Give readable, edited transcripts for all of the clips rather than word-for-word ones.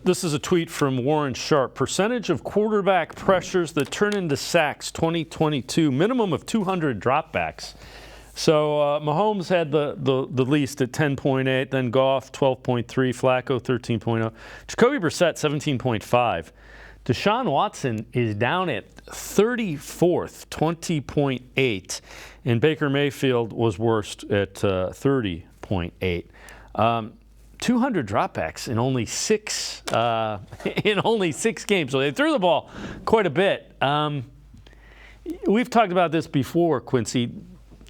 This is a tweet from Warren Sharp. Percentage of quarterback pressures that turn into sacks 2022, minimum of 200 dropbacks. So Mahomes had the least at 10.8, then Goff 12.3, Flacco 13.0, Jacoby Brissett 17.5. Deshaun Watson is down at 34th, 20.8, and Baker Mayfield was worst at 30.8. 200 dropbacks in only six games. So they threw the ball quite a bit. We've talked about this before, Quincy.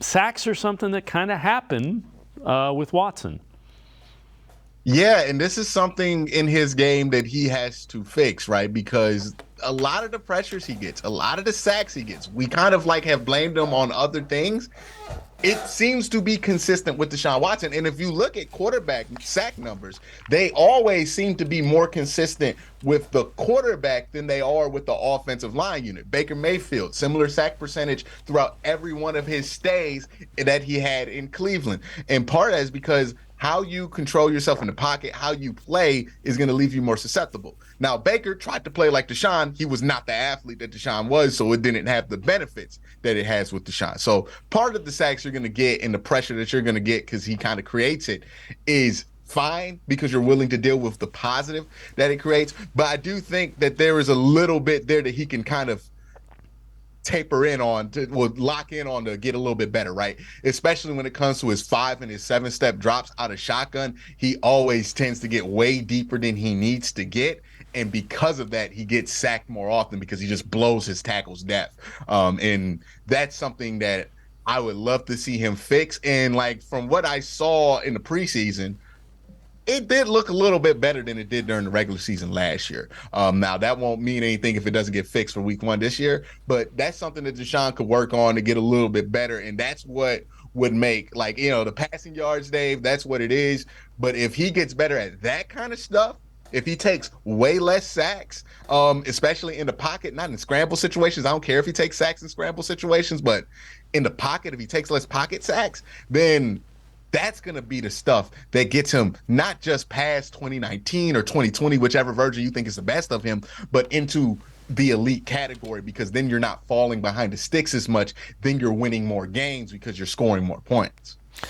Sacks are something that kind of happen with Watson. Yeah, and this is something in his game that he has to fix, right? Because a lot of the pressures he gets, a lot of the sacks he gets, we kind of like have blamed him on other things. It seems to be consistent with Deshaun Watson. And if you look at quarterback sack numbers, they always seem to be more consistent with the quarterback than they are with the offensive line unit. Baker Mayfield, similar sack percentage throughout every one of his stays that he had in Cleveland. And part of that is because how you control yourself in the pocket, how you play is going to leave you more susceptible. Now, Baker tried to play like Deshaun. He was not the athlete that Deshaun was, so it didn't have the benefits that it has with Deshaun. So part of the sacks you're going to get and the pressure that you're going to get because he kind of creates it is fine because you're willing to deal with the positive that it creates. But I do think that there is a little bit there that he can kind of taper in on lock in on to get a little bit better, right? Especially when it comes to his 5 and his 7-step drops out of shotgun. He always tends to get way deeper than he needs to get. And because of that, he gets sacked more often because he just blows his tackles depth. And that's something that I would love to see him fix. And like from what I saw in the preseason, it did look a little bit better than it did during the regular season last year. Now, that won't mean anything if it doesn't get fixed for week 1 this year, but that's something that Deshaun could work on to get a little bit better, and that's what would make, like, you know, the passing yards, Dave, that's what it is. But if he gets better at that kind of stuff, if he takes way less sacks, especially in the pocket, not in scramble situations, I don't care if he takes sacks in scramble situations, but in the pocket, if he takes less pocket sacks, then that's going to be the stuff that gets him not just past 2019 or 2020, whichever version you think is the best of him, but into the elite category, because then you're not falling behind the sticks as much. Then you're winning more games because you're scoring more points.